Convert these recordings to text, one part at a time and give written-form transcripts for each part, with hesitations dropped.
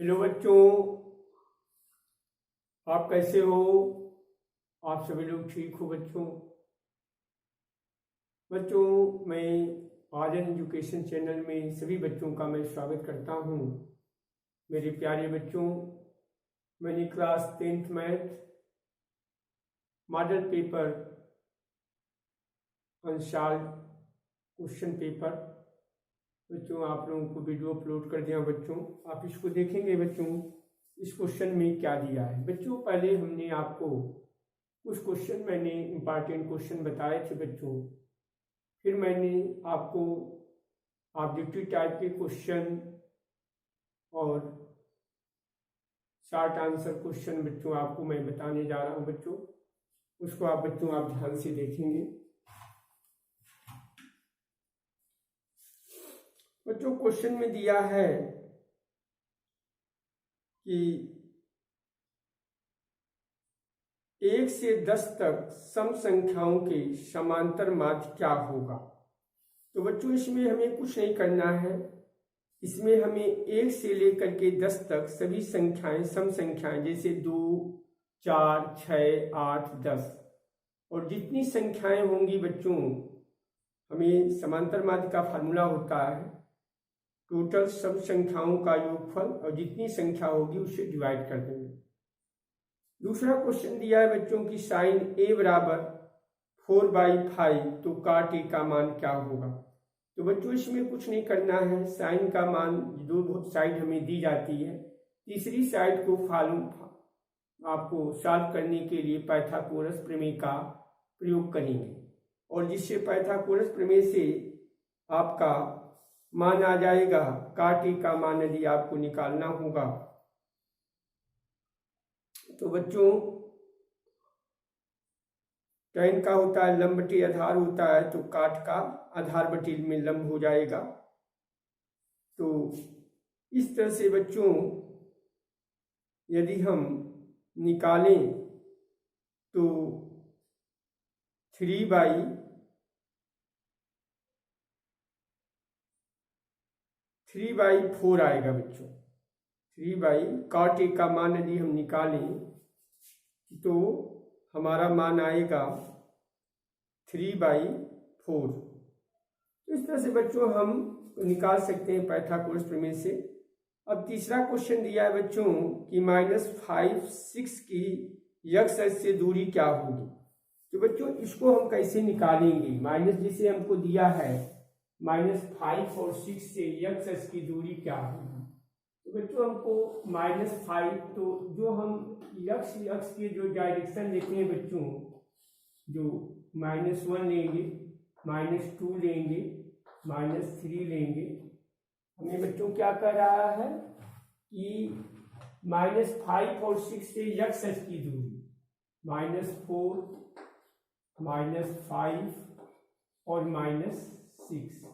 Hello बच्चों, आप कैसे हो? आप सभी लोग ठीक हो बच्चों? मैं आर्यन एजुकेशन चैनल में सभी बच्चों का मैं स्वागत करता हूं। मेरे प्यारे बच्चों, मैंने class 10th math model paper unsolved question paper बच्चों आप लोगों को वीडियो अपलोड कर दिया। बच्चों आप इसको देखेंगे। बच्चों इस क्वेश्चन में क्या दिया है? बच्चों पहले हमने आपको कुछ क्वेश्चन मैंने इम्पॉर्टेंट क्वेश्चन बताए थे बच्चों। फिर मैंने आपको ऑब्जेक्टिव टाइप के क्वेश्चन और शॉर्ट आंसर क्वेश्चन बच्चों आपको मैं बताने जा रहा हूं बच्चों। उसको आप ध्यान से देखेंगे। बच्चों क्वेश्चन में दिया है कि 1 से 10 तक सम संख्याओं के समांतर माध्य क्या होगा? तो बच्चों इसमें हमें कुछ नहीं करना है। इसमें हमें 1 से लेकर के 10 तक सभी संख्याएं, सम संख्याएं जैसे 2, 4, 6, 8, 10 और जितनी संख्याएं होंगी बच्चों, हमें समांतर माध्य का फार्मूला होता है टोटल सम संख्याओं का योगफल और जितनी संख्या होगी उसे डिवाइड कर देंगे। दूसरा क्वेश्चन दिया है बच्चों की साइन a बराबर 4/5 तो काट a का मान क्या होगा? तो बच्चों इसमें कुछ नहीं करना है। साइन का मान दो साइड हमें दी जाती है, तीसरी साइड को आपको सॉल्व करने के लिए पाइथागोरस प्रमेय का प्रयोग करेंगे और जिससे पाइथागोरस प्रमेय से आपका मान आ जाएगा। काट a का मान यदि आपको निकालना होगा तो बच्चों tan का होता है लंब बटे आधार होता है, तो काट का आधार बटे में लंब हो जाएगा। तो इस तरह से बच्चों यदि हम निकालें तो 3/4 आएगा बच्चों। 3 काट a का मान यदि हम निकालें तो हमारा मान आएगा 3/4। तो इस तरह से बच्चों हम निकाल सकते हैं पाइथागोरस प्रमेय से। अब तीसरा क्वेश्चन दिया है बच्चों कि -5, 6 की x अक्ष से दूरी क्या होगी? तो बच्चों इसको हम कैसे निकालेंगे? माइनस जिसे हमको दिया है -5 और 6 से x अक्ष की दूरी क्या होगी? तो बच्चों हमको -5, तो जो हम x अक्ष के जो डायरेक्शन लेते हैं बच्चों, जो -1 लेंगे, -2 लेंगे, -3 लेंगे, हमें बच्चों क्या कर रहा है कि -5 और 6 से x अक्ष की दूरी -4, -5 और -6।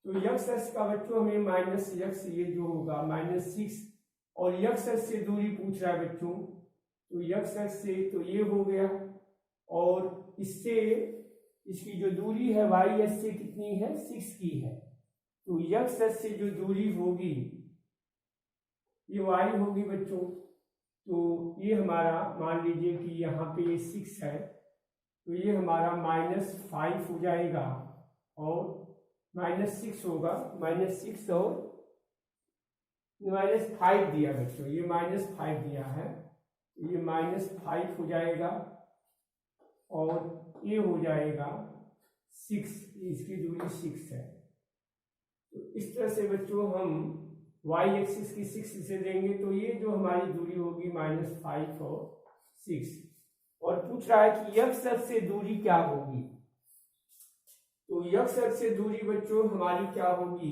तो x अक्ष का बच्चों हमें -x ये जो होगा -6 और x अक्ष से दूरी पूछ रहा है बच्चों। तो x अक्ष से तो ये हो गया और इससे इसकी जो दूरी है y अक्ष से कितनी है? 6 की है। तो x अक्ष से जो दूरी होगी ये y होगी बच्चों। तो ये हमारा मान लीजिए कि यहाँ पे 6 है, तो ये हमारा -5 हो जाएगा और -6 होगा। -6 और -5 दिया बच्चों, ये -5 दिया है, ये -5 हो जाएगा और ये हो जाएगा 6, इसकी दूरी 6 है। तो इस तरह से बच्चों हम y एक्सिस की 6 से देंगे तो ये जो हमारी दूरी होगी -5 और 6। और पूछ रहा है कि x अक्ष से दूरी क्या होगी? तो x अक्ष से दूरी बच्चों हमारी क्या होगी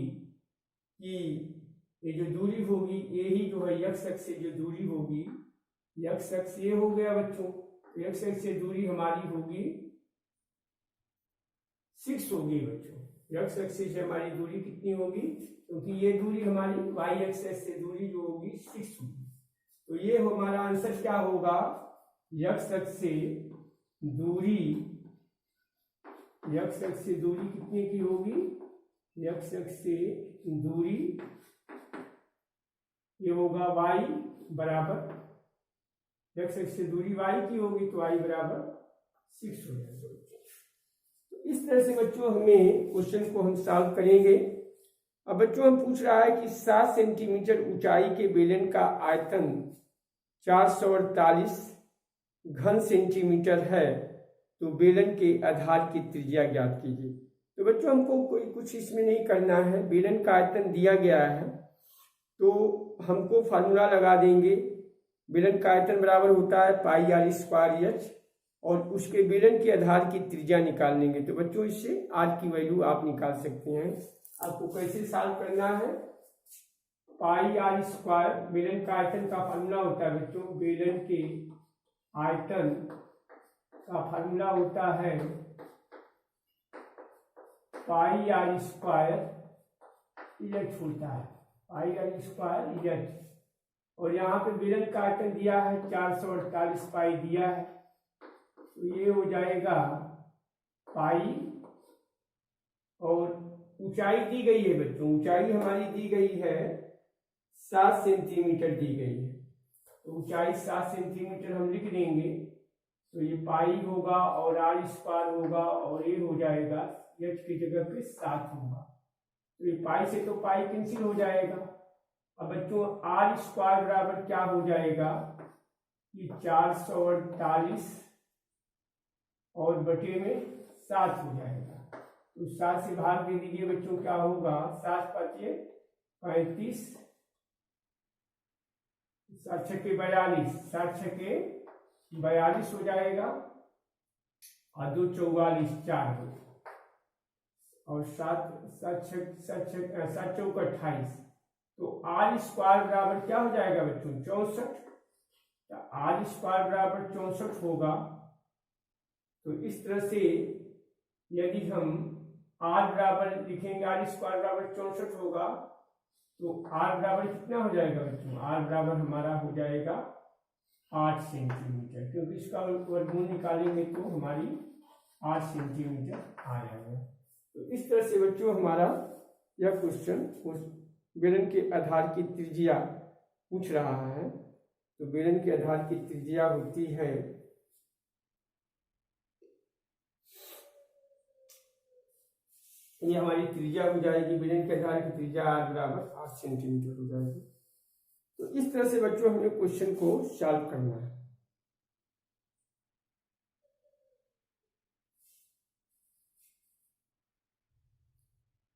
कि ये जो दूरी होगी ये ही जो है x अक्ष से जो दूरी होगी, x अक्ष ये हो गया बच्चों। x अक्ष से दूरी हमारी होगी 6 होगी बच्चों। x अक्ष से हमारी दूरी कितनी होगी? क्योंकि ये दूरी हमारी y एक्सिस से दूरी जो होगी 6 होगी। तो ये हमारा आंसर क्या होगा? x अक्ष से दूरी, x अक्ष से दूरी कितने की होगी? x अक्ष से दूरी ये होगा y बराबर x से दूरी y की होगी तो y बराबर 6 हो जाएगा। तो इस तरह से बच्चों हमें क्वेश्चन को हम सॉल्व करेंगे। अब बच्चों हम पूछ रहा है कि 7 सेंटीमीटर ऊंचाई के बेलन का आयतन 448 घन सेंटीमीटर है, तो बेलन के आधार की त्रिज्या ज्ञात कीजिए। तो बच्चों हमको कोई कुछ इसमें नहीं करना है, बेलन का आयतन दिया गया है तो हमको फार्मूला लगा देंगे। बेलन का आयतन बराबर होता है पाई आर स्क्वायर एच, और उसके बेलन के आधार की त्रिज्या निकाल लेंगे। तो बच्चों इससे आर की वैल्यू आप निकाल सकते हैं। आपको कैसे सॉल्व करना है, पाई आर स्क्वायर बेलन का आयतन का फार्मूला होता है बच्चों, बेलन के आयतन का फार्मूला होता है पाई आर स्क्वायर एच होता है, पाई आर स्क्वायर एच। और यहाँ पे बेलन का आयतन दिया है 448 पाई दिया है, तो ये हो जाएगा पाई, और ऊंचाई दी गई है बच्चों, ऊंचाई हमारी दी गई है 7 सेंटीमीटर दी गई है, तो ऊंचाई 7 सेंटीमीटर हम लिख देंगे। तो ये पाई होगा और आर स्क्वायर होगा और ये हो जाएगा एच की जगह पे 7 होगा, तो ये पाई से तो पाई कैंसिल हो जाएगा। अब बच्चों आर स्क्वायर बराबर क्या हो जाएगा कि 448 और बटे में 7 हो जाएगा, तो 7 से भाग दे दीजिए बच्चों, क्या होगा 7 पचे 35, 7 छके 42, 7 छके 42 हो जाएगा, और 2 44 4 और 7 चौक 28। तो आर स्क्वायर बराबर क्या हो जाएगा बच्चों 64, तो आर स्क्वायर बराबर 64 होगा। तो इस तरह से यदि हम आर बराबर लिखेंगे, आर स्क्वायर बराबर 64 होगा, तो आर बराबर कितना हो जाएगा बच्चों, आर बराबर हमारा हो जाएगा 8 सेंटीमीटर, क्योंकि इसका वर्गमूल निकालेंगे तो हमारी 8 सेंटीमीटर आ जाएगा। तो इस तरह से बच्चों हमारा यह क्वेश्चन बेलन के आधार की त्रिज्या पूछ रहा है। तो बेलन के आधार की त्रिज्या होती है ये हमारी त्रिज्या हो जाएगी, बेलन के आधार की त्रिज्या आर बराबर 8 सेंटीमीटर हो जाएगी। तो इस तरह से बच्चों हमें क्वेश्चन को सॉल्व करना है।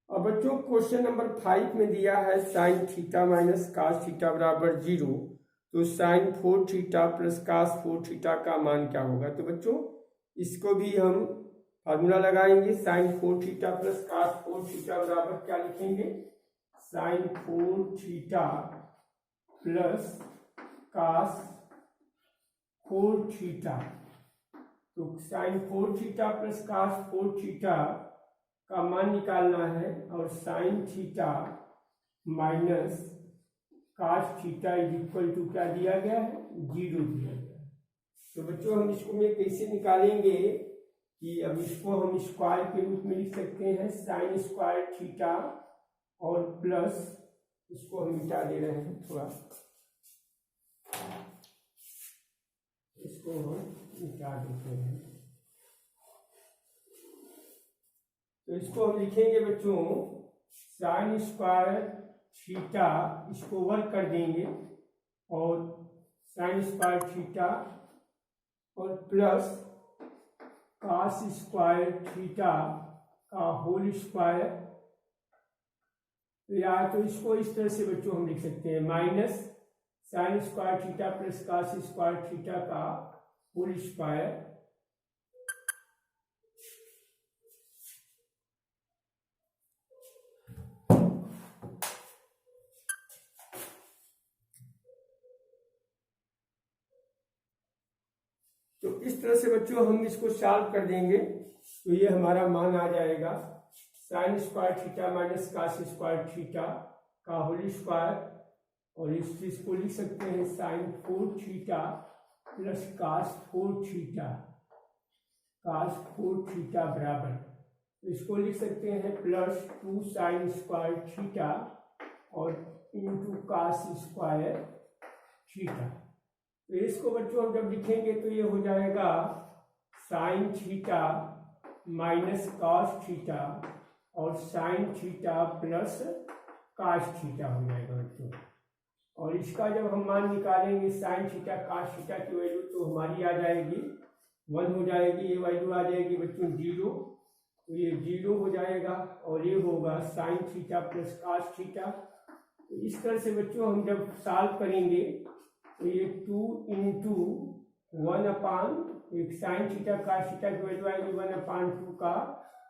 अब बच्चों क्वेश्चन नंबर 5 में दिया है sine theta minus cos theta बराबर 0, तो sine 4 theta plus cos 4 theta का मान क्या होगा। तो बच्चों इसको भी हम फार्मूला लगाएंगे, sine 4 theta plus cos 4 theta बराबर क्या लिखेंगे, sine 4 theta plus cos 4 theta. तो sine 4 theta plus cos 4 theta का मान निकालना है, और sine theta minus cos theta is equal to क्या दिया गया है 0 दिया गया है। तो बच्चों हम इसको में कैसे निकालेंगे कि अब इसको हम स्क्वायर के रूप में लिख सकते हैं, साइन स्क्वायर थीटा और प्लस इसको हम मिटा दे रहे हैं थोड़ा, इसको हम मिटा देते हैं। तो इसको हम लिखेंगे बच्चों साइन स्क्वायर थीटा, इसको वर्क कर देंगे, और साइन स्क्वायर थीटा और प्लस कास स्क्वायर थीटा का होल स्क्वायर, या तो इसको इस तरह से बच्चों हम लिख सकते हैं minus sine square theta plus cos square theta का होल स्क्वायर, तो इस तरह से बच्चों हम इसको सॉल्व कर देंगे। तो ये हमारा मान आ जाएगा sine square theta minus cos square theta का होल स्क्वायर, और इस चीज को लिख सकते हैं sine 4 theta plus cos 4 theta, cos 4 theta बराबर, तो इसको लिख सकते हैं प्लस 2 साइन स्क्वायर थीटा और इंटू कास स्क्वायर थीटा। तो इसको बच्चों हम जब लिखेंगे तो ये हो जाएगा sine theta minus cos theta और sine theta plus cos theta हो जाएगा बच्चों। और इसका जब हम मान निकालेंगे साइन थीटा कास थीटा की वैल्यू तो हमारी आ जाएगी 1 हो जाएगी, ये वैल्यू आ जाएगी बच्चों 0, तो ये 0 हो जाएगा और ये होगा sine theta plus cos theta. तो इस तरह से बच्चों हम जब सॉल्व करेंगे तो ये 2 इंटू 1 एक साइन थीटा कास थीटा की वैल्यू आएगी 1/2 का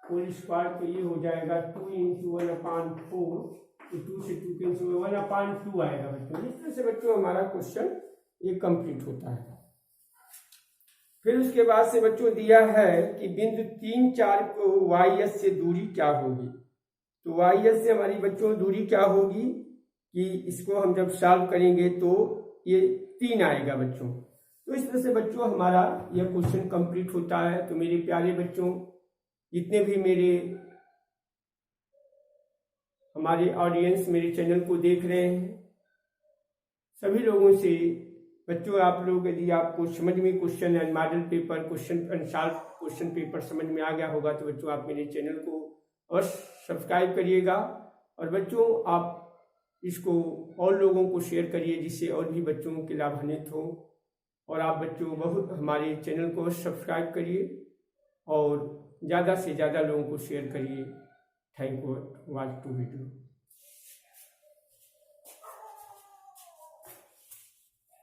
होल स्क्वायर, तो ये हो जाएगा 2 इंटू 1/4, तो 2 से 2 कैंसिल 1/2 आएगा बच्चों। इस तरह से बच्चों हमारा क्वेश्चन ये कंप्लीट होता है। फिर उसके बाद से बच्चों दिया है कि बिंदु 3, 4 को वाई एस से दूरी क्या होगी। तो वाई एस से हमारी बच्चों दूरी क्या होगी कि इसको हम जब सॉल्व करेंगे तो ये 3 आएगा बच्चों। तो इस तरह से बच्चों हमारा यह क्वेश्चन कंप्लीट होता है। तो मेरे प्यारे बच्चों, जितने भी हमारे ऑडियंस मेरे चैनल को देख रहे हैं, सभी लोगों से बच्चों आप लोग यदि आपको समझ में question and model paper question paper समझ में आ गया होगा तो बच्चों आप मेरे चैनल को और सब्सक्राइब करिएगा और बच्चों आप इसको और लोगों को शेयर करिए जिससे और भी बच्चों के लाभान्वित हो। और आप बच्चों बहुत हमारे चैनल को सब्सक्राइब करिए और ज़्यादा से ज़्यादा लोगों को शेयर करिए। Thank you, watch to video.